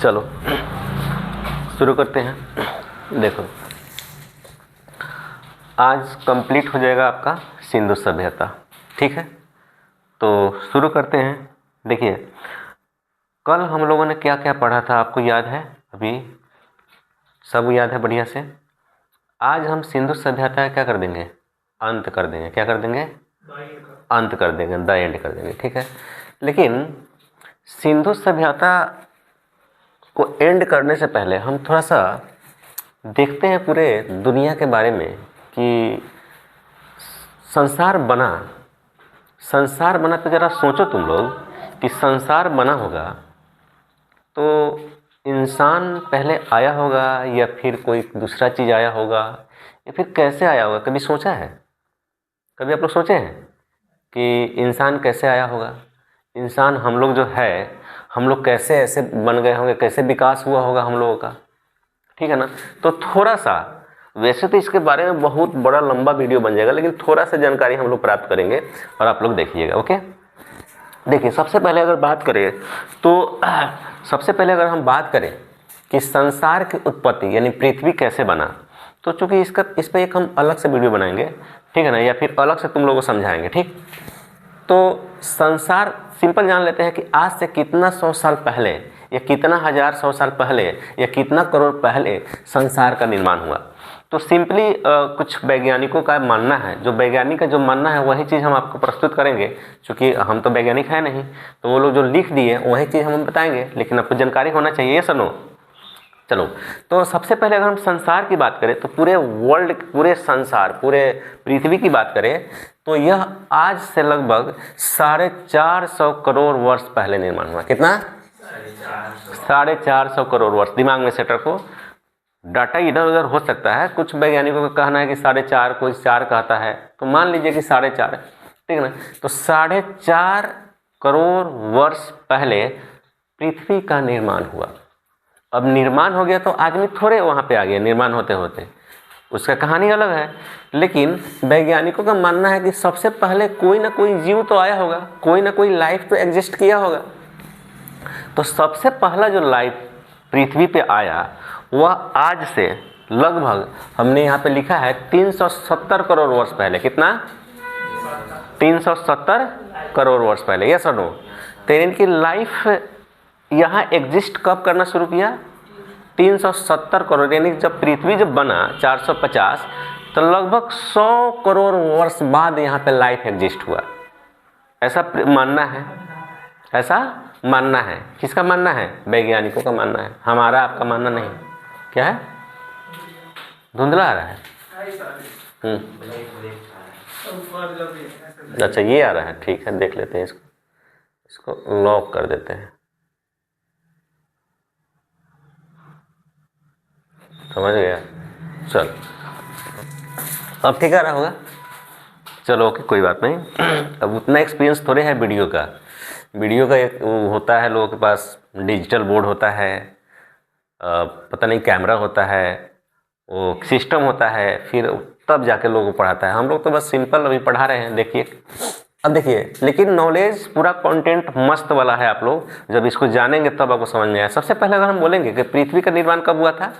चलो शुरू करते हैं। देखो, आज कंप्लीट हो जाएगा आपका सिंधु सभ्यता, ठीक है। तो शुरू करते हैं। देखिए, कल हम लोगों ने क्या क्या पढ़ा था, आपको याद है? अभी सब याद है बढ़िया से। आज हम सिंधु सभ्यता का क्या कर देंगे? अंत कर देंगे। क्या कर देंगे? अंत कर देंगे, द एंड कर देंगे, ठीक है। लेकिन सिंधु सभ्यता को एंड करने से पहले हम थोड़ा सा देखते हैं पूरे दुनिया के बारे में कि संसार बना तो ज़रा सोचो तुम लोग कि संसार बना होगा तो इंसान पहले आया होगा या फिर कोई दूसरा चीज़ आया होगा या फिर कैसे आया होगा? कभी सोचा है? कभी आप लोग सोचे हैं कि इंसान कैसे आया होगा? इंसान हम लोग जो है, हम लोग कैसे ऐसे बन गए होंगे, कैसे विकास हुआ होगा हम लोगों का, ठीक है ना। तो थोड़ा सा, वैसे तो इसके बारे में बहुत बड़ा लंबा वीडियो बन जाएगा, लेकिन थोड़ा सा जानकारी हम लोग प्राप्त करेंगे और आप लोग देखिएगा, ओके। देखिए, सबसे पहले अगर बात करें तो सबसे पहले अगर हम बात करें कि संसार की उत्पत्ति यानी पृथ्वी कैसे बना, तो चूंकि इस पर एक हम अलग से वीडियो बनाएंगे, ठीक है ना, या फिर अलग से तुम लोगों को समझाएंगे, ठीक। तो संसार सिंपल जान लेते हैं कि आज से कितना 100 साल पहले या कितना 1000 साल पहले या कितना करोड़ पहले संसार का निर्माण हुआ। तो सिंपली कुछ वैज्ञानिकों का मानना है, जो वैज्ञानिक का जो मानना है वही चीज़ हम आपको प्रस्तुत करेंगे, क्योंकि हम तो वैज्ञानिक है नहीं। तो वो लोग जो लिख दिए वही चीज़ हम बताएंगे, लेकिन आपको जानकारी होना चाहिए, ये सुनो। चलो, तो सबसे पहले अगर हम संसार की बात करें तो पूरे वर्ल्ड, पूरे संसार, पूरे पृथ्वी की बात करें तो यह आज से लगभग 450 करोड़ वर्ष पहले निर्माण हुआ। कितना? 450 करोड़ वर्ष। दिमाग में सेट रखो, डाटा इधर उधर हो सकता है। कुछ वैज्ञानिकों का कहना है कि 4.5, कोई 4 कहता है, तो मान लीजिए कि 4.5, ठीक है ना। तो 4.5 करोड़ वर्ष पहले पृथ्वी का निर्माण हुआ। अब निर्माण हो गया तो आदमी थोड़े वहाँ पे आ गया निर्माण होते होते, उसका कहानी अलग है। लेकिन वैज्ञानिकों का मानना है कि सबसे पहले कोई ना कोई जीव तो आया होगा, कोई ना कोई लाइफ तो एग्जिस्ट किया होगा। तो सबसे पहला जो लाइफ पृथ्वी पे आया वह आज से लगभग, हमने यहाँ पे लिखा है 370 करोड़ वर्ष पहले। कितना? 370 करोड़ वर्ष पहले। यस और नो? तो इनकी लाइफ यहाँ एग्जिस्ट कब करना शुरू किया? 370 करोड़, यानी जब पृथ्वी जब बना 450, तो लगभग 100 करोड़ वर्ष बाद यहाँ पे लाइफ एग्जिस्ट हुआ। ऐसा मानना है, ऐसा मानना है। किसका मानना है? वैज्ञानिकों का मानना है, हमारा आपका मानना नहीं। क्या है? धुंधला आ रहा है? अच्छा, ये आ रहा है, ठीक है, देख लेते हैं इसको लॉक कर देते हैं। समझ गया? चल, अब ठीक आ रहा होगा। चलो ओके, कोई बात नहीं। अब उतना एक्सपीरियंस थोड़े है वीडियो का एक होता है लोगों के पास, डिजिटल बोर्ड होता है, पता नहीं कैमरा होता है, वो सिस्टम होता है, फिर तब जाके लोगों को पढ़ाता है। हम लोग तो बस सिंपल अभी पढ़ा रहे हैं। देखिए, अब देखिए, लेकिन नॉलेज पूरा कंटेंट मस्त वाला है। आप लोग जब इसको जानेंगे तब आपको समझ में आया। सबसे पहले अगर हम बोलेंगे कि पृथ्वी का निर्माण कब हुआ था?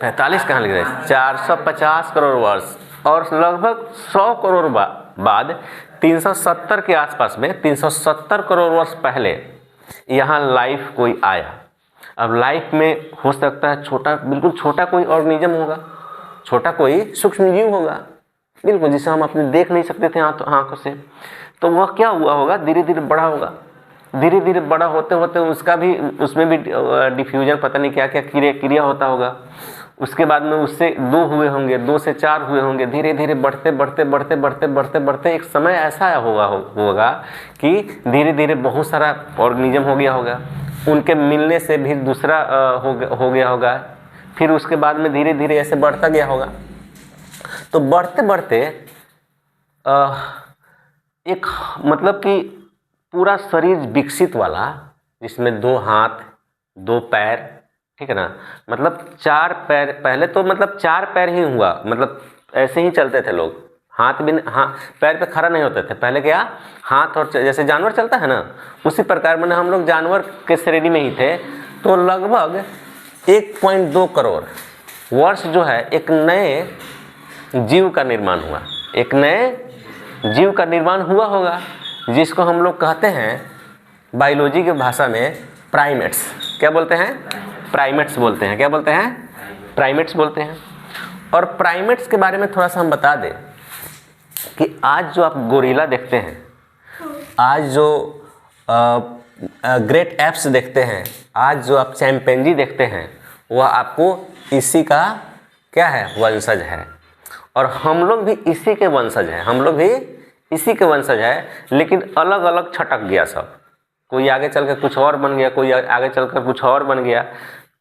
45 कहाँ लिख रहे हैं? 450 करोड़ वर्ष, और लगभग 100 करोड़ बाद 370 के आसपास में, 370 करोड़ वर्ष पहले यहाँ लाइफ कोई आया। अब लाइफ में हो सकता है छोटा, बिल्कुल छोटा कोई ऑर्गेनिज्म होगा, छोटा कोई सूक्ष्म जीव होगा, बिल्कुल जिसे हम अपने देख नहीं सकते थे आँखों से। तो वह क्या हुआ होगा? धीरे धीरे बड़ा होगा, धीरे धीरे बड़ा होते होते उसका भी, उसमें भी डिफ्यूजन, पता नहीं क्या क्या क्रिया होता होगा। उसके बाद में उससे 2 हुए होंगे, 2 से 4 हुए होंगे, धीरे धीरे बढ़ते बढ़ते बढ़ते बढ़ते बढ़ते बढ़ते एक समय ऐसा होगा कि धीरे धीरे बहुत सारा ऑर्गेनिज्म हो गया होगा, उनके मिलने से भी दूसरा हो गया होगा, फिर उसके बाद में धीरे धीरे ऐसे बढ़ता गया होगा। तो बढ़ते बढ़ते एक, मतलब कि पूरा शरीर विकसित वाला, जिसमें 2 हाथ 2 पैर, ठीक है ना, मतलब 4 पैर, पहले तो मतलब 4 पैर ही हुआ, मतलब ऐसे ही चलते थे लोग, हाथ भी हाँ पैर पे खड़ा नहीं होते थे पहले। क्या हाथ और जैसे जानवर चलता है ना उसी प्रकार मैंने हम लोग जानवर के श्रेणी में ही थे। तो लगभग 1.2 करोड़ वर्ष जो है एक नए जीव का निर्माण हुआ, एक नए जीव का निर्माण हुआ होगा जिसको हम लोग कहते हैं बायोलॉजी की भाषा में प्राइमेट्स। क्या बोलते हैं? प्राइमेट्स बोलते हैं। क्या बोलते हैं? प्राइमेट्स बोलते हैं। और प्राइमेट्स के बारे में थोड़ा सा हम बता दें कि आज जो आप गोरिल्ला देखते हैं, आज जो ग्रेट एप्स देखते हैं, आज जो आप चैंपियंजी देखते हैं, वह आपको इसी का क्या है? वंशज है। और हम लोग भी इसी के वंशज हैं, हम लोग भी इसी के वंशज है, लेकिन अलग अलग छटक गया सब। कोई आगे चल कर कुछ और बन गया, कोई आगे चल कर कुछ और बन गया।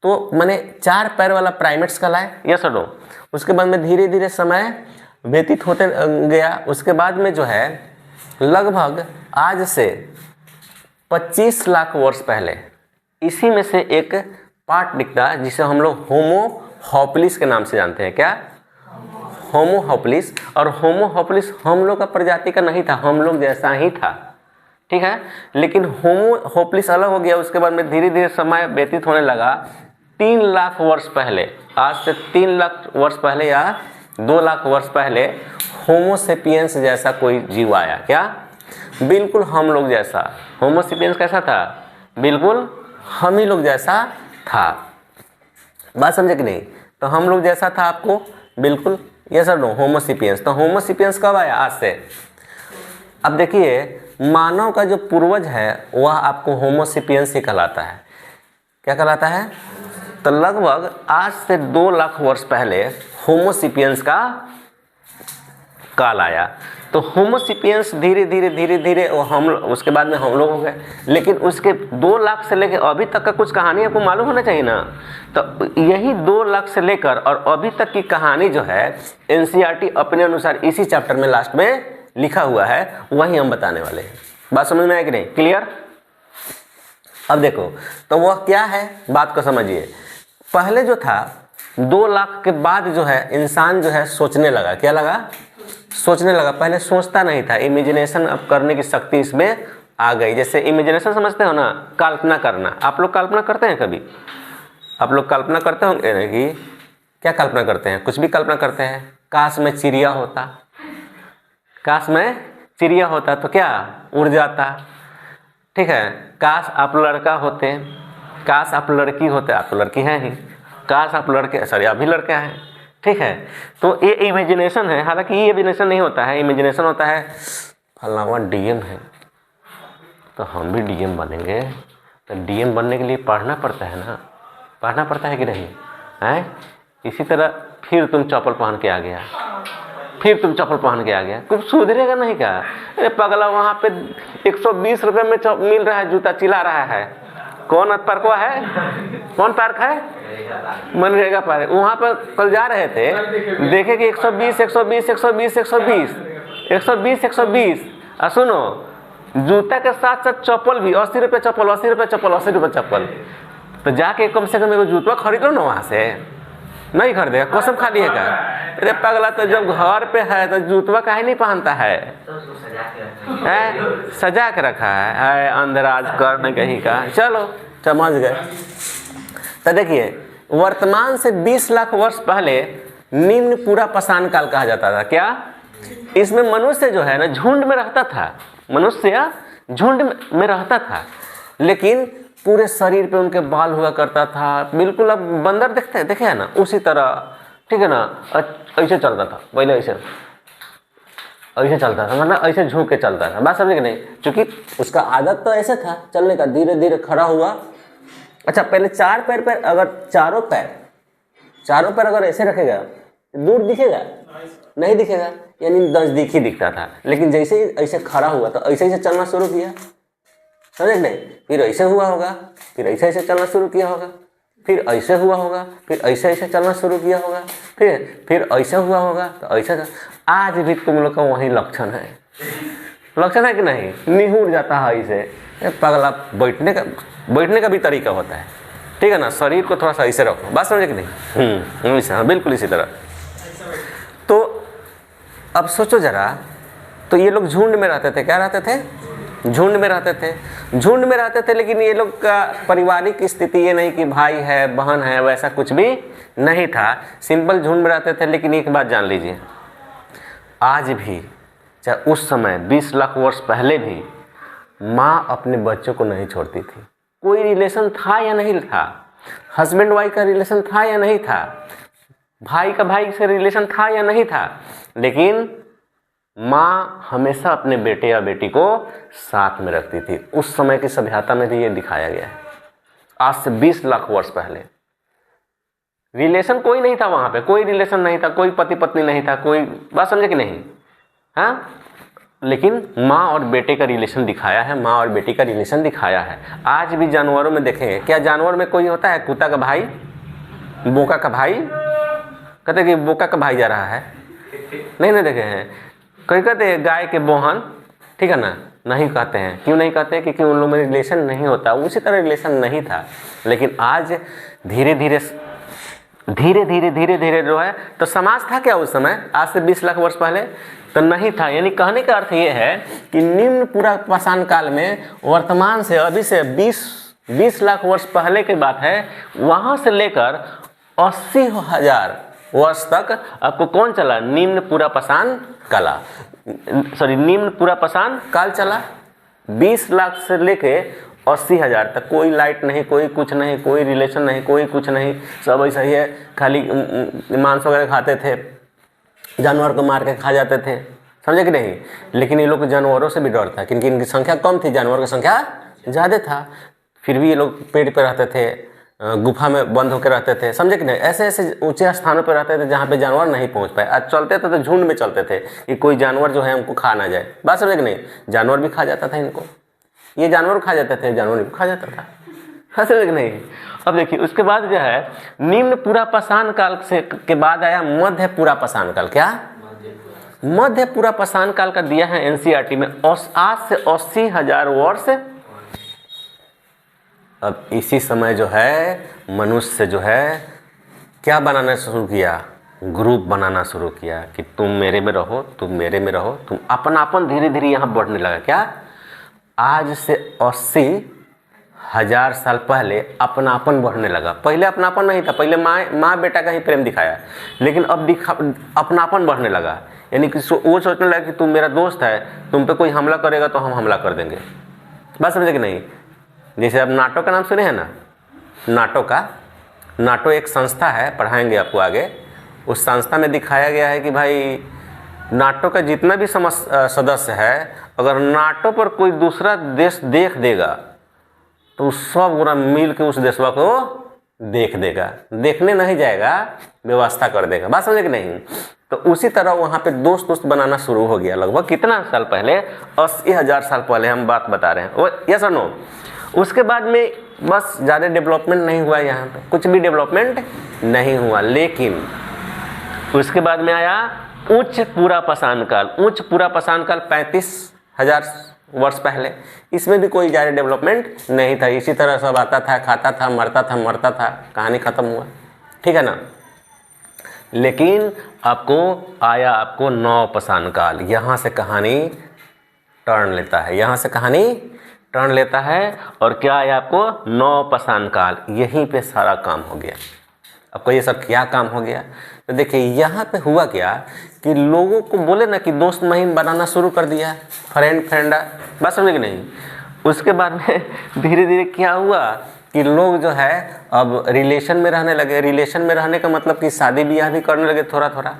तो मैंने 4 पैर वाला प्राइमेट्स कहलाए, यस और नो। उसके बाद में धीरे धीरे समय व्यतीत होते गया। उसके बाद में जो है लगभग आज से 25 लाख वर्ष पहले इसी में से एक पार्ट दिखता जिसे हम लोग होमो हॉपलिस के नाम से जानते हैं। क्या? होमो हॉपलिस। और होमो हॉपलिस हम लोग का प्रजाति का नहीं था, हम लोग जैसा ही था, ठीक है। लेकिन होमो हॉपलिस अलग हो गया। उसके बाद में धीरे धीरे समय व्यतीत होने लगा। 3 लाख वर्ष पहले, आज से 3 लाख वर्ष पहले या 2 लाख वर्ष पहले होमो सेपियंस जैसा कोई जीव आया। क्या? बिल्कुल हम लोग जैसा। होमो सेपियंस कैसा था? बिल्कुल हम ही लोग जैसा था। बात समझे कि नहीं? तो हम लोग जैसा था आपको बिल्कुल, यस और नो। होमो सेपियंस। तो होमो सेपियंस कब आया? आज से। अब देखिए मानव का जो पूर्वज है वह आपको होमो सेपियंस ही कहलाता है। क्या कहलाता है? तो लगभग आज से 2 लाख वर्ष पहले होमो सेपियंस का काल आया। तो होमो सेपियंस धीरे धीरे हम उसके बाद में हम लोग हो गए। लेकिन उसके 2 लाख से लेकर अभी तक का कुछ कहानी आपको मालूम होना चाहिए ना। तो यही 2 लाख से लेकर और अभी तक की कहानी जो है एनसीईआरटी अपने अनुसार इसी चैप्टर में लास्ट में लिखा हुआ है, वही हम बताने वाले हैं। बात समझ में आया कि नहीं? क्लियर? अब देखो तो वह क्या है, बात को समझिए। पहले जो था 2 लाख के बाद जो है इंसान जो है सोचने लगा। क्या लगा? सोचने लगा। पहले सोचता नहीं था, इमेजिनेशन अब करने की शक्ति इसमें आ गई। जैसे इमेजिनेशन समझते हो ना, कल्पना करना। आप लोग कल्पना करते हैं कभी? आप लोग कल्पना करते होंगे कि क्या कल्पना करते हैं? कुछ भी कल्पना करते हैं। काश में चिड़िया होता, काश में चिड़िया होता तो क्या उड़ जाता, ठीक है। काश आप लड़का होते, काश आप लड़की होते, आप तो लड़की हैं ही। काश आप लड़के, सॉरी अभी लड़का हैं, ठीक है। तो ये इमेजिनेशन है। हालांकि ये इमेजिनेशन नहीं होता है, इमेजिनेशन होता है फलाना डीएम है तो हम भी डीएम बनेंगे। तो डीएम बनने के लिए पढ़ना पड़ता है ना, पढ़ना पड़ता है कि नहीं है? इसी तरह फिर तुम चप्पल पहन के आ गया, फिर तुम चप्पल पहन के आ गया, कुछ सुधरेगा नहीं क्या? अरे पगला वहाँ पे 120 रुपये में मिल रहा है जूता, चिल्ला रहा है। कौन पार्कवा है? कौन पार्क है? मनरेगा पार्क। वहाँ पर कल जा रहे थे, देखे कि 120 120 120 120 120 120। और सुनो जूता के साथ साथ चप्पल भी 80 रुपये चप्पल, 80 रुपये चप्पल, 80 रुपये चप्पल। तो जाके कम से कम एगो जूता खरीद लो ना वहाँ से। नहीं खरीदेगा? कसम खा लिए का? अरे पगला तो जब घर पे है तो जूतवा काहे नहीं पहनता है? सजा के रखा है अंदराज करने कहीं का। चलो समझ गए। तो देखिए वर्तमान से 20 लाख वर्ष पहले निम्न पूरा पाषाण काल कहा जाता था। क्या? इसमें मनुष्य जो है ना झुंड में रहता था, मनुष्य झुंड में रहता था, लेकिन पूरे शरीर पे उनके बाल हुआ करता था। बिल्कुल अब बंदर देखते हैं, देखे है ना, उसी तरह, ठीक है ना। ऐसे चलता था पहले, ऐसे चलता था, मतलब ऐसे झुक के चलता था। बात समझे कि नहीं? क्योंकि उसका आदत तो ऐसे था चलने का। धीरे धीरे खड़ा हुआ। अच्छा पहले 4 पैर पर, अगर चारों पैर अगर ऐसे रखेगा दूर दिखेगा? नहीं दिखेगा, यानी नजदीक ही दिखता था। लेकिन जैसे ही ऐसे खड़ा हुआ तो ऐसे ऐसे चलना शुरू किया, समझे नहीं? फिर ऐसे हुआ होगा, फिर ऐसे ऐसे चलना शुरू किया होगा, फिर ऐसे हुआ होगा, फिर ऐसे ऐसे चलना शुरू किया होगा, फिर ऐसे हुआ होगा तो ऐसे। आज भी तुम लोग का वही लक्षण है, लक्षण है कि नहीं? निहुर जाता है ऐसे। पगला बैठने का भी तरीका होता है, ठीक है ना। शरीर को थोड़ा सा ऐसे रखो। बात समझे कि नहीं? हाँ बिल्कुल इसी तरह। तो अब सोचो ज़रा, तो ये लोग झुंड में रहते थे, क्या रहते थे? झुंड में रहते थे, झुंड में रहते थे। लेकिन ये लोग का पारिवारिक स्थिति ये नहीं कि भाई है बहन है, वैसा कुछ भी नहीं था, सिंपल झुंड में रहते थे। लेकिन एक बात जान लीजिए, आज भी चाहे उस समय 20 लाख वर्ष पहले भी माँ अपने बच्चों को नहीं छोड़ती थी। कोई रिलेशन था या नहीं था, हस्बैंड वाइफ का रिलेशन था या नहीं था, भाई का भाई से रिलेशन था या नहीं था, लेकिन माँ हमेशा अपने बेटे या बेटी को साथ में रखती थी। उस समय की सभ्यता में भी ये दिखाया गया है। आज से 20 लाख वर्ष पहले रिलेशन कोई नहीं था, वहाँ पे कोई रिलेशन नहीं था, कोई पति पत्नी नहीं था, कोई, बात समझे कि नहीं? हाँ, लेकिन माँ और बेटे का रिलेशन दिखाया है, माँ और बेटी का रिलेशन दिखाया है। आज भी जानवरों में देखें, क्या जानवर में कोई होता है कुत्ता का भाई, बोका का भाई? कहते कि बोका का भाई जा रहा है, नहीं देखे हैं। कोई कहते हैं गाय के बोहन, ठीक है ना, नहीं कहते हैं। क्यों नहीं कहते? क्योंकि उन लोगों में रिलेशन नहीं होता, उसी तरह रिलेशन नहीं था। लेकिन आज धीरे धीरे जो है, तो समाज था क्या उस समय? आज से 20 लाख वर्ष पहले तो नहीं था। यानी कहने का अर्थ ये है कि निम्न पूरा पाषाण काल में, वर्तमान से अभी से 20 लाख वर्ष पहले की बात है, वहाँ से लेकर 80,000 वर्ष तक आपको कौन चला? निम्न पूरा पाषाण काला, सॉरी निम्न पूरा पाषाण काल चला। 20 लाख से लेके 80,000 तक कोई लाइट नहीं, कोई कुछ नहीं, कोई रिलेशन नहीं, कोई कुछ नहीं, सब ऐसा ही है। खाली मांस वगैरह खाते थे, जानवर को मार के खा जाते थे, समझे कि नहीं? लेकिन ये लोग जानवरों से भी डर था, क्योंकि इनकी संख्या कम थी, जानवर की संख्या ज़्यादा था। फिर भी ये लोग पेड़ पे रहते थे, गुफा में बंद होकर रहते थे, समझे कि नहीं? ऐसे ऐसे ऊंचे स्थानों पर रहते थे जहाँ पे जानवर नहीं पहुँच पाए। आज चलते थे तो झुंड में चलते थे कि कोई जानवर जो है हमको खा ना जाए। बात समझे कि नहीं? जानवर भी खा जाता था इनको, ये जानवर खा जाते थे, जानवर भी खा जाता था, समझे कि नहीं? अब देखिए, उसके बाद जो है निम्न पूरा पाषाण काल से के बाद आया मध्य पूरा पाषाण काल। क्या? मध्य पूरा पाषाण काल का दिया है एनसीईआरटी में, आज से 80,000 वर्ष। अब इसी समय जो है मनुष्य जो है क्या बनाना शुरू किया? ग्रुप बनाना शुरू किया कि तुम मेरे में रहो, तुम मेरे में रहो, तुम अपनापन धीरे धीरे यहाँ बढ़ने लगा। क्या? आज से 80,000 साल पहले अपनापन बढ़ने लगा। पहले अपनापन नहीं था, पहले माँ बेटा का ही प्रेम दिखाया, लेकिन अब अपनापन बढ़ने लगा। यानी कि वो सोचने लगा कि तुम मेरा दोस्त है, तुम पे कोई हमला करेगा तो हम हमला कर देंगे। बात समझे कि नहीं? जैसे अब नाटो का नाम सुने हैं ना, नाटो एक संस्था है, पढ़ाएंगे आपको आगे। उस संस्था में दिखाया गया है कि भाई नाटो का जितना भी सदस्य है, अगर नाटो पर कोई दूसरा देश देख देगा तो सब पूरा मिल के उस देशवा को देख देगा, देखने नहीं जाएगा, व्यवस्था कर देगा। बात समझे कि नहीं? तो उसी तरह वहाँ पे दोस्त बनाना शुरू हो गया। लगभग कितना साल पहले? 80,000 साल पहले हम बात बता रहे हैं। यस और नो? उसके बाद में बस ज़्यादा डेवलपमेंट नहीं हुआ, यहाँ पे कुछ भी डेवलपमेंट नहीं हुआ। लेकिन उसके बाद में आया उच्च पूरा पाषाण काल। उच्च पूरा पाषाण काल 35,000 वर्ष पहले, इसमें भी कोई ज़्यादा डेवलपमेंट नहीं था। इसी तरह सब आता था, खाता था, मरता था, कहानी ख़त्म हुआ, ठीक है ना? लेकिन आपको नव पाषाण काल, यहाँ से कहानी टर्न लेता है, और क्या आया आपको? नव पाषाण काल। यहीं पे सारा काम हो गया। आपको ये सब क्या काम हो गया? तो देखिए यहाँ पे हुआ क्या कि लोगों को बोले ना कि दोस्त महिम बनाना शुरू कर दिया, फ्रेंडा। बात समझे कि नहीं? उसके बाद में धीरे धीरे क्या हुआ कि लोग जो है अब रिलेशन में रहने लगे। रिलेशन में रहने का मतलब कि शादी ब्याह भी करने लगे थोड़ा थोड़ा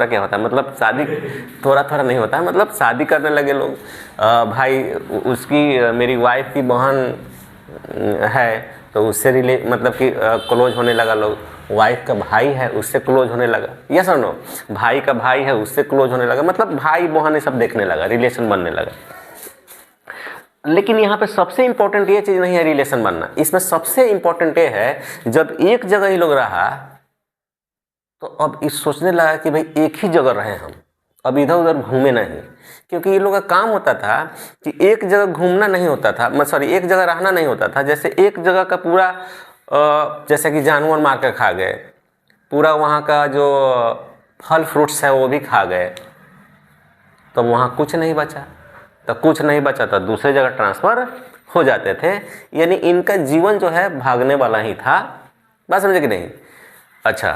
क्या होता है? मतलब शादी थोड़ा नहीं होता है, मतलब शादी करने लगे लोग। भाई उसकी मेरी वाइफ की बहन है तो उससे मतलब कि क्लोज होने लगा लोग। वाइफ का भाई है उससे क्लोज होने लगा। यस और नो? भाई का भाई है उससे क्लोज होने लगा, मतलब भाई बहन ये सब देखने लगा, रिलेशन बनने लगा। लेकिन यहाँ पे सबसे इम्पोर्टेंट ये चीज़ नहीं है रिलेशन बनना, इसमें सबसे इम्पोर्टेंट ये है जब एक जगह ही लोग रहा तो अब इस सोचने लगा कि भाई एक ही जगह रहे हम, अब इधर उधर घूमे नहीं। क्योंकि ये लोगों का काम होता था कि एक जगह घूमना नहीं होता था, एक जगह रहना नहीं होता था। जैसे एक जगह का पूरा जैसे कि जानवर मार कर खा गए, पूरा वहाँ का जो फल फ्रूट्स है वो भी खा गए, तो वहाँ कुछ नहीं बचा, तो कुछ नहीं बचा तो दूसरे जगह ट्रांसफ़र हो जाते थे। यानी इनका जीवन जो है भागने वाला ही था। बात समझे कि नहीं? अच्छा,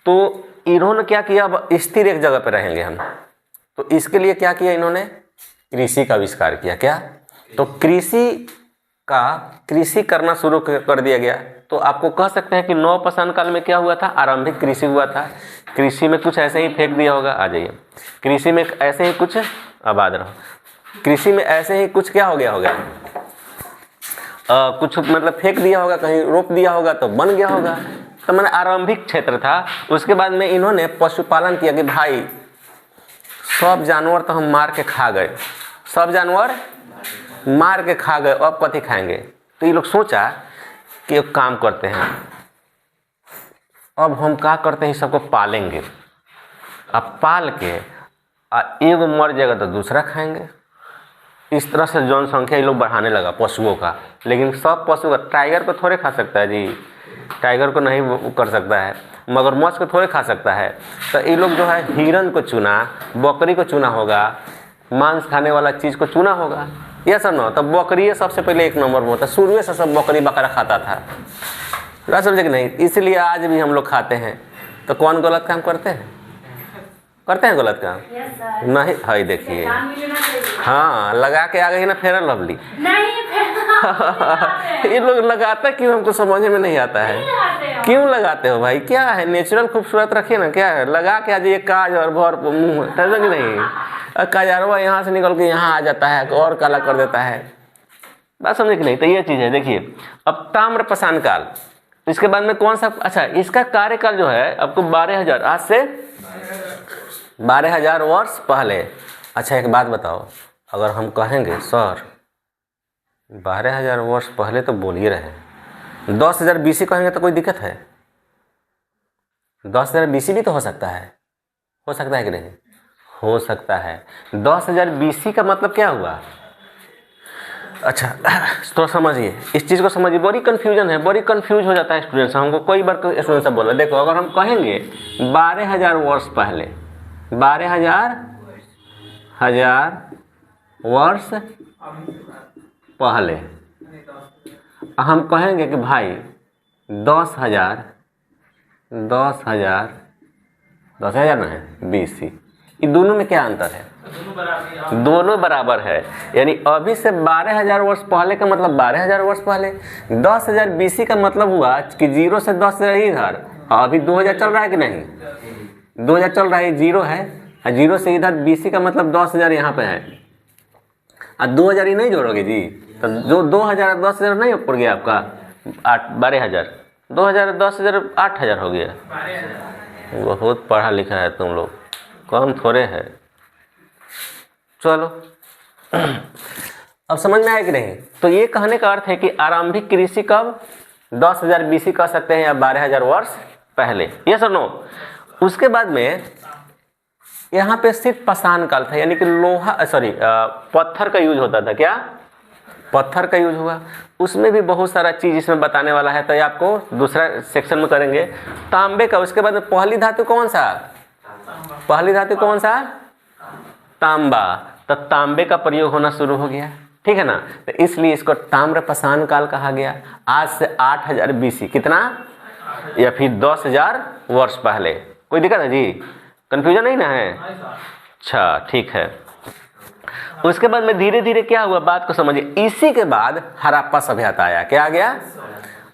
तो इन्होंने क्या किया, अब स्थिर एक जगह पर रहेंगे हम, तो इसके लिए क्या किया इन्होंने, कृषि का आविष्कार किया। क्या? तो कृषि करना शुरू कर दिया गया। तो आपको कह सकते हैं कि नवपाषाण काल में क्या हुआ था, आरंभिक कृषि हुआ था। कृषि में कुछ ऐसे ही फेंक दिया होगा, आ जाइए, कृषि में ऐसे ही कुछ, आबाद रहो, कृषि में ऐसे ही कुछ क्या हो गया होगा, कुछ मतलब फेंक दिया होगा, कहीं रोप दिया होगा तो बन गया होगा। तो मैंने आरंभिक क्षेत्र था। उसके बाद में इन्होंने पशुपालन किया कि भाई सब जानवर तो हम मार के खा गए, सब जानवर मार के खा गए, अब कथी खाएंगे। तो ये लोग सोचा कि एक काम करते हैं, अब हम क्या करते हैं, सबको पालेंगे। अब पाल के एगो मर जाएगा तो दूसरा खाएंगे। इस तरह से जनसंख्या ये लोग बढ़ाने लगा पशुओं का। लेकिन सब पशु का, टाइगर को थोड़े खा सकता है जी, टाइगर को नहीं वो कर सकता है, मगरमच्छ को थोड़े खा सकता है। तो ये लोग जो है हिरन को चुना, बकरी को चुना होगा, मांस खाने वाला चीज़ को चुना होगा, ये सब ना। तब बकरी सबसे पहले एक नंबर में होता, शुरू से सब बकरी बकरा खाता था। बात समझे कि नहीं? इसलिए आज भी हम लोग खाते हैं। तो कौन गलत काम करते हैं, करते हैं गलत काम? नहीं है, देखिए, हाँ लगा के आ गई ना फेयर लवली। ये लोग लगाता क्यों, हमको समझ में नहीं आता है। क्यों लगाते हो भाई? क्या है, नेचुरल खूबसूरत रखिए ना, क्या है, लगा के आ जाइए काज और भर मुँह, समझे कि नहीं? काजरवा यहाँ से निकल के यहाँ आ जाता है और काला कर देता है। बात समझे कि नहीं? तो ये चीज़ है। देखिए अब ताम्रपाषाण काल, इसके बाद में कौन सा, अच्छा इसका कार्यकाल जो है आपको 12,000, आज से 12,000 वर्ष पहले। अच्छा एक बात बताओ, अगर हम कहेंगे सर 12,000 वर्ष पहले तो बोल ही रहे, 10,000 BC कहेंगे तो कोई दिक्कत है? 10,000 BC भी तो हो सकता है कि नहीं? हो सकता है। 10,000 BC का मतलब क्या हुआ? अच्छा तो समझिए, इस चीज़ को समझिए, बड़ी कन्फ्यूजन है, बड़ी कन्फ्यूज हो जाता है स्टूडेंट्स। हमको कोई बार स्टूडेंट सब बोला, देखो अगर हम कहेंगे 12,000 वर्ष पहले, 12,000 वर्ष पहले, हम कहेंगे कि भाई 10,000 ना है BC, ये दोनों में क्या अंतर है? दोनों बराबर है। यानी अभी से 12,000 वर्ष पहले का मतलब 12,000 वर्ष पहले, 10,000 BC का मतलब हुआ कि 0 से 10,000 इधर, अभी 2000 चल रहा है कि नहीं? 2000 चल रहा है, 0 है, 0 से इधर BC का मतलब 10,000 यहाँ पे है, और 2000 ही नहीं जोड़ोगे जी, तो जो 2000 10,000 नहीं पड़ गया आपका 12,000, 2000 10,000 8,000 हो गया। बहुत पढ़ा लिखा है तुम लोग, कम थोड़े है। चलो अब समझ में आया कि नहीं? तो ये कहने का अर्थ है कि आरंभिक कृषि कब, 10,000 BC कह सकते हैं या 12,000 वर्ष पहले, ये सब नो। उसके बाद में यहाँ पे सिर्फ पाषाण काल था, यानी कि पत्थर का यूज होता था। क्या? पत्थर का यूज हुआ। उसमें भी बहुत सारा चीज़ इसमें बताने वाला है, तो ये आपको दूसरा सेक्शन में करेंगे। तांबे का, उसके बाद में पहली धातु कौन सा? पहली धातु कौन सा? तांबा। तो तांबे का प्रयोग होना शुरू हो गया, ठीक है ना? तो इसलिए इसको ताम्रपाषाण काल कहा गया। आज से 8,000 BC, कितना, या फिर 10,000 वर्ष पहले। कोई दिक्कत है जी? कंफ्यूजन नहीं ना है? अच्छा ठीक है। उसके बाद में धीरे धीरे क्या हुआ, बात को समझिए। इसी के बाद हड़प्पा सभ्यता आया। क्या आ गया?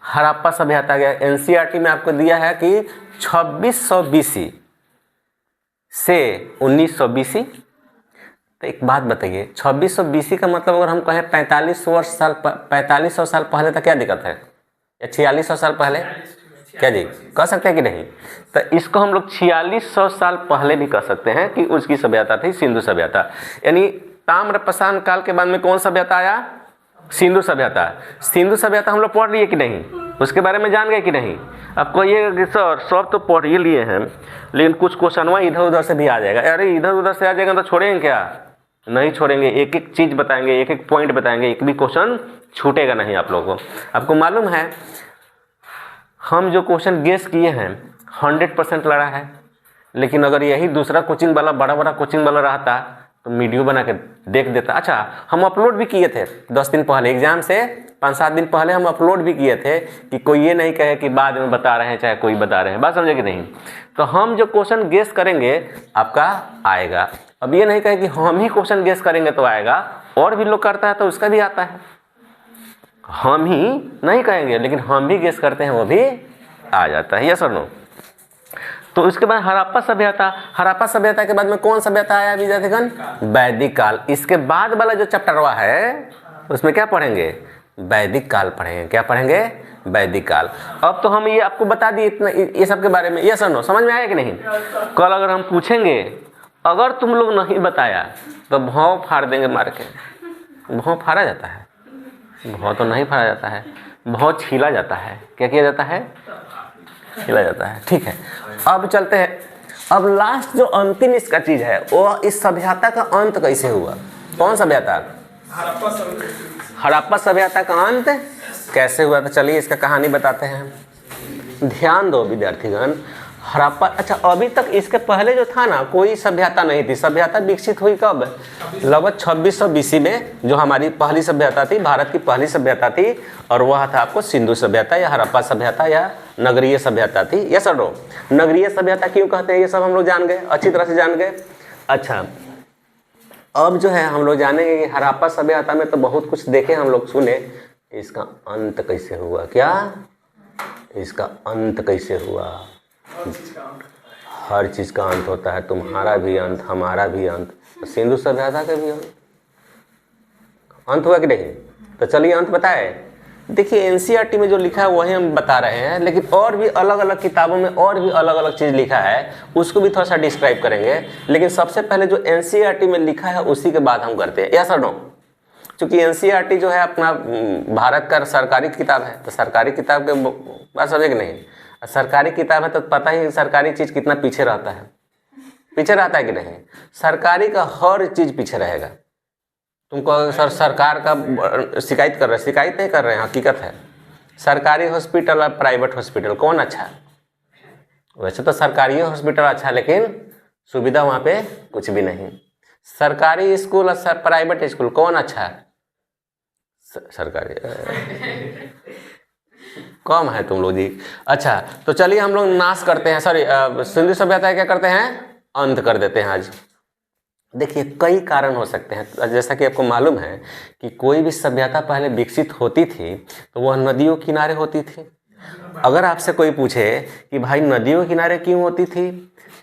हड़प्पा सभ्यता आ गया। NCERT में आपको दिया है कि 2600 BC से 1900 BC। तो एक बात बताइए, 2600 BC का मतलब अगर हम कहें 4500 साल पहले, तो क्या दिक्कत है? या 4600 साल पहले, क्या जी कह सकते हैं कि नहीं? तो इसको हम लोग 4600 साल पहले भी कह सकते हैं कि उसकी सभ्यता थी सिंधु सभ्यता। यानी ताम्रपाषाण काल के बाद में कौन सभ्यता आया? सिंधु सभ्यता। सिंधु सभ्यता हम लोग पढ़ लिए कि नहीं? उसके बारे में जान गए कि नहीं? आपको ये सर सब तो पढ़ ही लिए हैं, लेकिन कुछ क्वेश्चनवा इधर उधर से भी आ जाएगा। अरे इधर उधर से आ जाएगा तो छोड़ेंगे क्या? नहीं छोड़ेंगे, एक एक चीज़ बताएंगे, एक एक पॉइंट बताएंगे, एक भी क्वेश्चन छूटेगा नहीं आप लोगों को। आपको मालूम है हम जो क्वेश्चन गेस किए हैं 100% लड़ा है, लेकिन अगर यही दूसरा कोचिंग वाला, बड़ा बड़ा कोचिंग वाला रहता तो वीडियो बना के देख देता। अच्छा, हम अपलोड भी किए थे 10 दिन पहले, एग्जाम से 5-7 दिन पहले हम अपलोड भी किए थे कि कोई ये नहीं कहे कि बाद में बता रहे हैं, चाहे कोई बता रहे हैं, बात समझे कि नहीं। तो हम जो क्वेश्चन गेस करेंगे आपका आएगा। अब ये नहीं कहे कि हम ही क्वेश्चन गेस करेंगे तो आएगा, और भी लोग करता है तो उसका भी आता है। हम ही नहीं कहेंगे लेकिन हम भी गेस करते हैं, वो भी आ जाता है। यस और नो। तो उसके बाद हड़प्पा सभ्यता, हड़प्पा सभ्यता के बाद में कौन सभ्यता आया विद्यार्थीगण? वैदिक काल। इसके बाद वाला जो चैप्टरवा है उसमें क्या पढ़ेंगे? वैदिक काल पढ़ेंगे। क्या पढ़ेंगे? वैदिक काल। अब तो हम ये आपको बता दिए इतना, ये सब के बारे में। यस और नो, समझ में आया कि नहीं? कल अगर हम पूछेंगे, अगर तुम लोग नहीं बताया तो भाव फाड़ देंगे मार के। भाव फाड़ा जाता है? भाव तो नहीं फाड़ा जाता है, भाव छीला जाता है। क्या किया जाता है? छीला जाता है। ठीक है, अब चलते हैं। अब लास्ट जो अंतिम इसका चीज है वो इस सभ्यता का अंत कैसे हुआ? कौन सभ्यता? हड़प्पा सभ्यता का अंत कैसे हुआ? तो चलिए इसका कहानी बताते हैं। ध्यान दो विद्यार्थीगण, हड़प्पा, अच्छा अभी तक इसके पहले जो था ना कोई सभ्यता नहीं थी। सभ्यता विकसित हुई कब? लगभग 2600 BC में, जो हमारी पहली सभ्यता थी, भारत की पहली सभ्यता थी, और वह था आपको सिंधु सभ्यता या हड़प्पा सभ्यता या नगरीय सभ्यता थी। यस और नो। नगरीय सभ्यता क्यों कहते हैं ये सब हम लोग जान गए, अच्छी तरह से जान गए। अच्छा, अब जो है हम लोग जानेंगे कि हड़प्पा सभ्यता में तो बहुत कुछ देखे हम लोग, सुने, इसका अंत कैसे हुआ। क्या इसका अंत कैसे हुआ? हर चीज का अंत होता है, तुम्हारा भी अंत, हमारा भी अंत, सिंधु सभ्यता का भी अंत हुआ कि नहीं? तो चलिए अंत बताए। देखिए एनसीईआरटी में जो लिखा है वही हम बता रहे हैं, लेकिन और भी अलग अलग किताबों में और भी अलग अलग चीज़ लिखा है, उसको भी थोड़ा सा डिस्क्राइब करेंगे। लेकिन सबसे पहले जो एनसीईआरटी में लिखा है उसी के बाद हम करते हैं। यस और नो। क्योंकि एनसीईआरटी जो है अपना भारत का सरकारी किताब है, तो सरकारी किताब के बात समझे कि नहीं? सरकारी किताब है तो पता ही सरकारी चीज़ कितना पीछे रहता है। पीछे रहता है कि नहीं? सरकारी का हर चीज़ पीछे रहेगा। तुमको सर सरकार का शिकायत कर रहे हैं, शिकायत नहीं कर रहे हैं, हकीकत है। सरकारी हॉस्पिटल और प्राइवेट हॉस्पिटल कौन अच्छा है? वैसे तो सरकारी हॉस्पिटल अच्छा है, लेकिन सुविधा वहाँ पे कुछ भी नहीं। सरकारी स्कूल और प्राइवेट स्कूल कौन अच्छा है? सरकारी कम है तुम लोग जी। अच्छा, तो चलिए हम लोग नाश करते हैं, सॉरी सिंधु सभ्यता क्या करते हैं? अंत कर देते हैं आज। देखिए कई कारण हो सकते हैं। जैसा कि आपको मालूम है कि कोई भी सभ्यता पहले विकसित होती थी तो वह नदियों किनारे होती थी। अगर आपसे कोई पूछे कि भाई नदियों किनारे क्यों होती थी,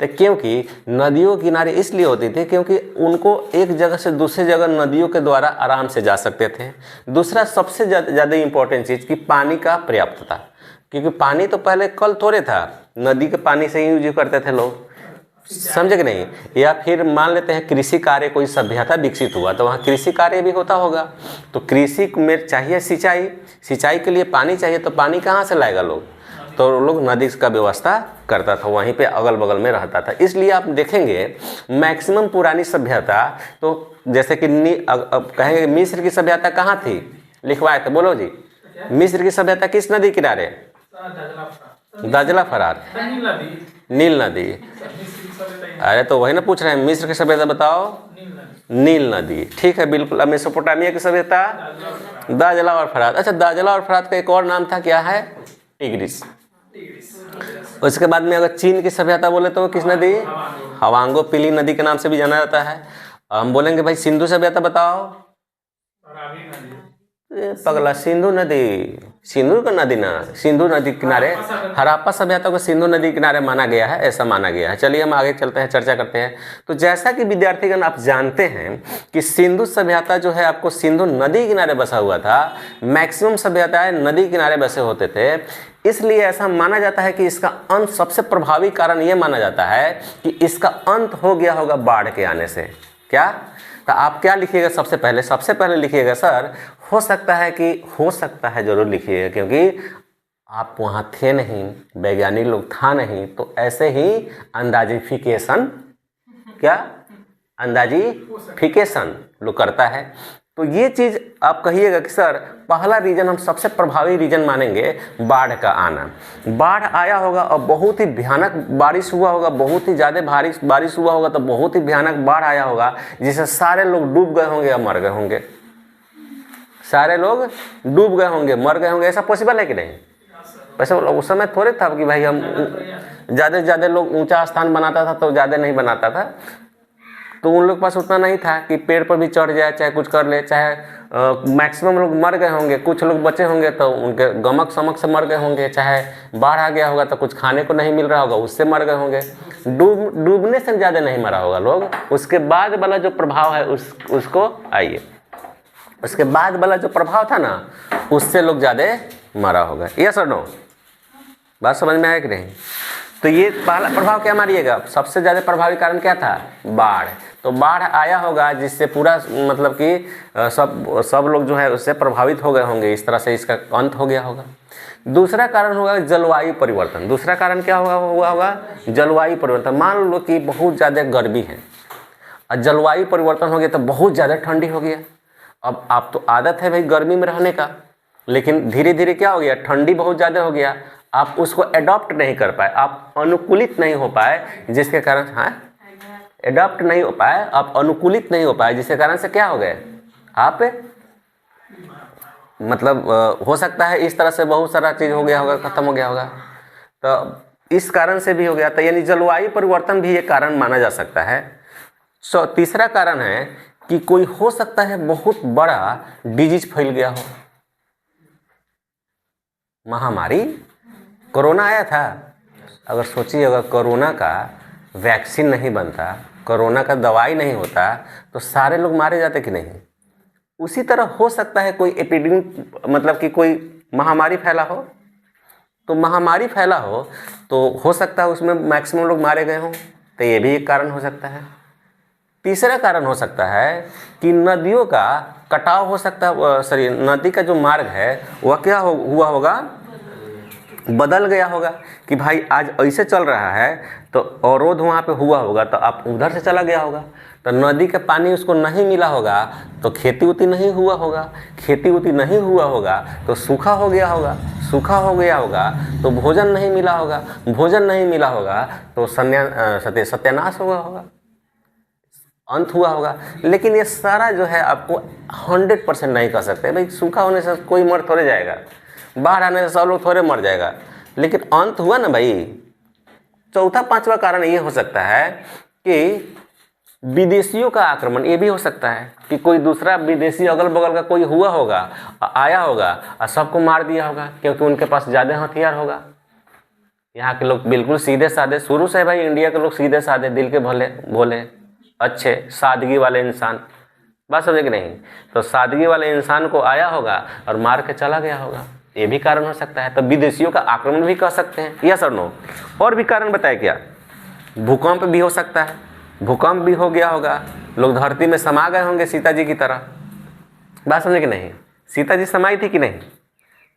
तो क्योंकि नदियों किनारे इसलिए होती थी क्योंकि उनको एक जगह से दूसरी जगह नदियों के द्वारा आराम से जा सकते थे। दूसरा सबसे ज़्यादा इम्पोर्टेंट चीज़ कि पानी का पर्याप्तता, क्योंकि पानी तो पहले कल थोड़े था, नदी के पानी से ही यूज करते थे लोग, समझे कि नहीं? या फिर मान लेते हैं कृषि कार्य, कोई सभ्यता विकसित हुआ तो वहाँ कृषि कार्य भी होता होगा, तो कृषि में चाहिए सिंचाई, सिंचाई के लिए पानी चाहिए, तो पानी कहाँ से लाएगा लोग? तो लोग नदी का व्यवस्था करता था, वहीं पे अगल बगल में रहता था। इसलिए आप देखेंगे मैक्सिमम पुरानी सभ्यता, तो जैसे कि अब कहेंगे मिस्र की सभ्यता कहाँ थी? लिखवाए थे, बोलो जी। मिस्र की सभ्यता किस नदी किनारे? दजला फरात, नील नदी। अरे तो वही ना पूछ रहे हैं, मिस्र की सभ्यता बताओ। नील नदी, ठीक है, बिल्कुल। अब मेसोपोटामिया की सभ्यता दजला और फरात। अच्छा, दजला और फरात का एक और नाम था, क्या है? टिग्रिस। उसके बाद में अगर चीन की सभ्यता बोले तो किस नदी? हवांगो पिली नदी के नाम से भी जाना जाता है। हम बोलेंगे भाई सिंधु सभ्यता बताओ, पगला सिंधु नदी, सिंधु का नदी ना, सिंधु नदी किनारे। हड़प्पा सभ्यता को सिंधु नदी किनारे माना गया है, ऐसा माना गया है। चलिए हम आगे चलते हैं, चर्चा करते हैं। तो जैसा कि विद्यार्थीगण आप जानते हैं कि सिंधु सभ्यता जो है आपको सिंधु नदी किनारे बसा हुआ था, मैक्सिमम सभ्यताएं नदी किनारे बसे होते थे, इसलिए ऐसा माना जाता है कि इसका अंत, सबसे प्रभावी कारण ये माना जाता है कि इसका अंत हो गया होगा बाढ़ के आने से। क्या? तो आप क्या लिखिएगा सबसे पहले? सबसे पहले लिखिएगा सर, हो सकता है कि, हो सकता है जरूर लिखिएगा, क्योंकि आप वहाँ थे नहीं, वैज्ञानिक लोग था नहीं, तो ऐसे ही अंदाजिफिकेशन, क्या अंदाजिफिकेशन लोग करता है। तो ये चीज़ आप कहिएगा कि सर पहला रीजन हम सबसे प्रभावी रीजन मानेंगे बाढ़ का आना। बाढ़ आया होगा और बहुत ही भयानक बारिश हुआ होगा, बहुत ही ज़्यादा भारी बारिश हुआ होगा, तो बहुत ही भयानक बाढ़ आया होगा जिससे सारे लोग डूब गए होंगे या मर गए होंगे, सारे लोग डूब गए होंगे, मर गए होंगे। ऐसा पॉसिबल है कि नहीं? वैसे उस समय थोड़े था कि भाई हम ज़्यादा से ज़्यादा लोग ऊंचा स्थान बनाता था तो ज़्यादा नहीं बनाता था, तो उन लोग के पास उतना नहीं था कि पेड़ पर भी चढ़ जाए चाहे कुछ कर ले, चाहे मैक्सिमम लोग मर गए होंगे, कुछ लोग बचे होंगे तो उनके गमक समक से मर गए होंगे, चाहे बाढ़ आ गया होगा तो कुछ खाने को नहीं मिल रहा होगा उससे मर गए होंगे। डूबने से ज़्यादा नहीं मरा होगा लोग। उसके बाद वाला जो प्रभाव है उसको आइए, उसके बाद वाला जो प्रभाव था ना उससे लोग ज़्यादा मरा होगा। यस और नो? बात समझ में आया कि नहीं? तो ये पहला प्रभाव क्या मानिएगा, सबसे ज़्यादा प्रभावी कारण क्या था? बाढ़। तो बाढ़ आया होगा जिससे पूरा मतलब कि सब लोग जो है उससे प्रभावित हो गए होंगे, इस तरह से इसका अंत हो गया होगा। दूसरा कारण होगा जलवायु परिवर्तन। दूसरा कारण क्या हुआ होगा? जलवायु परिवर्तन। मान लो कि बहुत ज़्यादा गर्मी है और जलवायु परिवर्तन हो गया तो बहुत ज़्यादा ठंडी हो गया। अब आप तो आदत है भाई गर्मी में रहने का, लेकिन धीरे धीरे क्या हो गया, ठंडी बहुत ज़्यादा हो गया, आप उसको एडॉप्ट नहीं कर पाए, आप अनुकूलित नहीं हो पाए, जिसके कारण एडॉप्ट नहीं हो पाए, आप अनुकूलित नहीं हो पाए, जिसके कारण से क्या हो गए आप मतलब हो सकता है इस तरह से बहुत सारा चीज़ हो गया होगा, ख़त्म हो गया होगा। तो इस कारण से भी हो गया, तो यानी जलवायु परिवर्तन भी एक कारण माना जा सकता है। तीसरा कारण है कि कोई हो सकता है बहुत बड़ा डिजीज फैल गया हो, महामारी। कोरोना आया था, अगर सोचिए अगर कोरोना का वैक्सीन नहीं बनता, कोरोना का दवाई नहीं होता तो सारे लोग मारे जाते कि नहीं। उसी तरह हो सकता है कोई एपिडेमिक मतलब कि कोई महामारी फैला हो, तो महामारी फैला हो हो सकता है उसमें मैक्सिमम लोग मारे गए हों, तो ये भी एक कारण हो सकता है। तीसरा कारण हो सकता है कि नदियों का कटाव हो सकता है, सॉरी नदी का जो मार्ग है वह क्या हुआ होगा, बदल गया होगा कि भाई आज ऐसे चल रहा है तो अवरोध वहाँ पे हुआ होगा तो आप उधर से चला गया होगा, तो नदी का पानी उसको नहीं मिला होगा तो खेती उती नहीं हुआ होगा, खेती उती नहीं हुआ होगा तो सूखा हो गया होगा, सूखा हो गया होगा तो भोजन नहीं मिला होगा, भोजन नहीं मिला होगा तो सत्यानाश हुआ होगा, अंत हुआ होगा। लेकिन ये सारा जो है आपको 100% नहीं कह सकते भाई, सूखा होने से कोई मर थोड़े जाएगा, बाढ़ आने से सब लोग थोड़े मर जाएगा, लेकिन अंत हुआ ना भाई। चौथा पांचवा कारण ये हो सकता है कि विदेशियों का आक्रमण, ये भी हो सकता है कि कोई दूसरा विदेशी अगल बगल का कोई हुआ होगा, आया होगा और सबको मार दिया होगा, क्योंकि उनके पास ज़्यादा हथियार होगा। यहाँ के लोग बिल्कुल सीधे साधे, शुरू से भाई इंडिया के लोग सीधे साधे, दिल के भोले भोले अच्छे सादगी वाले इंसान, बात समझे कि नहीं। तो सादगी वाले इंसान को आया होगा और मार के चला गया होगा, ये भी कारण हो सकता है। तो विदेशियों का आक्रमण भी कह सकते हैं, यस और नो। और भी कारण बताए क्या, भूकंप भी हो सकता है, भूकंप भी हो गया होगा, लोग धरती में समा गए होंगे सीता जी की तरह, बात समझे कि नहीं। सीता जी समाई थी कि नहीं,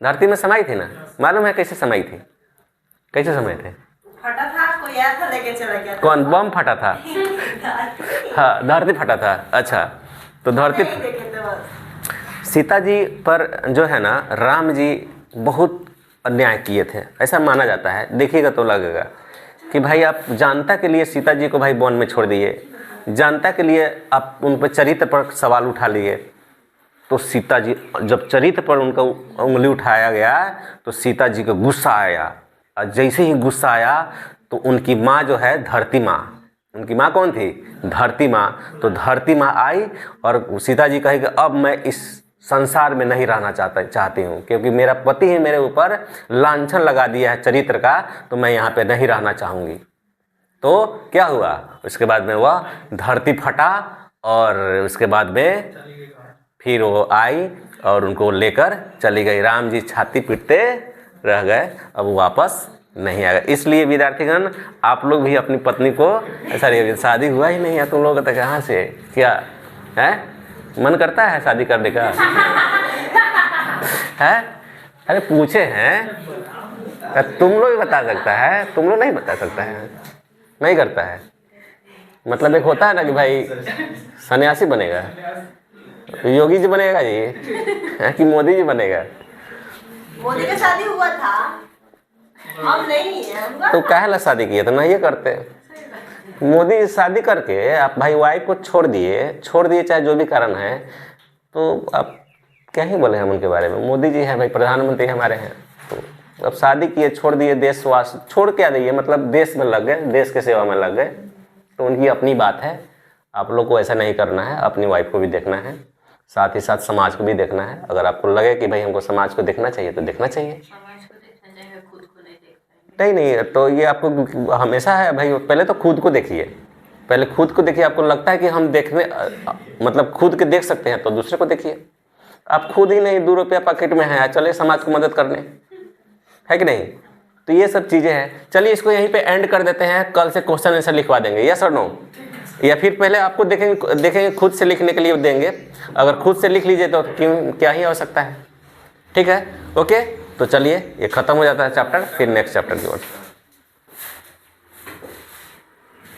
धरती में समाई थी ना, मालूम है कैसे समाई थी, कैसे समाये थे, फटा था, कोई आया था लेके चला गया। कौन बम फटा था? हाँ धरती फटा था। अच्छा तो धरती, सीता जी पर जो है ना राम जी बहुत अन्याय किए थे, ऐसा माना जाता है। देखिएगा तो लगेगा कि भाई आप जानता के लिए सीता जी को भाई वन में छोड़ दिए, जानता के लिए आप उन पर चरित्र पर सवाल उठा लिए, तो सीता जी जब चरित्र पर उनका उंगली उठाया गया तो सीता जी को गुस्सा आया, और जैसे ही गुस्सा आया तो उनकी माँ जो है धरती माँ, उनकी माँ कौन थी, धरती माँ, तो धरती माँ आई और सीता जी कहे कि अब मैं इस संसार में नहीं रहना चाहती हूँ, क्योंकि मेरा पति ही मेरे ऊपर लांछन लगा दिया है चरित्र का, तो मैं यहाँ पे नहीं रहना चाहूँगी। तो क्या हुआ, उसके बाद में वह धरती फटा और उसके बाद में फिर वो आई और उनको लेकर चली गई। राम जी छाती पीटते रह गए, अब वापस नहीं आएगा। इसलिए विद्यार्थीगण आप लोग भी अपनी पत्नी को, सॉरी शादी हुआ ही नहीं है तुम लोग तो कहाँ से, क्या है मन करता है शादी करने का है? अरे पूछे हैं, तुम लोग ही बता सकता है, तुम लोग नहीं बता सकता है, नहीं करता है। मतलब एक होता है ना कि भाई सन्यासी बनेगा, योगी जी बनेगा जी कि मोदी जी बनेगा? मोदी का शादी हुआ था, हम नहीं है हुआ तो था। काहे ला शादी किए तो नहीं करते? मोदी जी शादी करके आप भाई वाइफ को छोड़ दिए चाहे जो भी कारण है, तो आप क्या ही बोले हम उनके बारे में। मोदी जी हैं भाई, प्रधानमंत्री हमारे हैं, तो अब शादी किए, छोड़ दिए, देशवास छोड़ क्या दिए, मतलब देश में लग गए, देश के सेवा में लग गए, तो उनकी अपनी बात है। आप लोग को ऐसा नहीं करना है, अपनी वाइफ को भी देखना है, साथ ही साथ समाज को भी देखना है। अगर आपको लगे कि भाई हमको समाज को देखना चाहिए तो देखना चाहिए। समाज को देखना चाहिए, खुद को नहीं देखना है। नहीं तो ये आपको हमेशा है भाई, पहले तो खुद को देखिए, पहले खुद को देखिए। आपको लगता है कि हम देखने मतलब खुद के देख सकते हैं तो दूसरे को देखिए। आप खुद ही नहीं 2 रुपया पॉकेट में है, चलिए समाज को मदद करने, है कि नहीं? तो ये सब चीज़ें हैं। चलिए इसको यहीं पे एंड कर देते हैं, कल से क्वेश्चन आंसर लिखवा देंगे, यस और नो? या फिर पहले आपको देखेंगे खुद से लिखने के लिए देंगे। अगर खुद से लिख लीजिए तो क्यों, क्या ही आवश्यकता है। ठीक है, ओके। तो चलिए ये ख़त्म हो जाता है चैप्टर, फिर नेक्स्ट चैप्टर की ओर।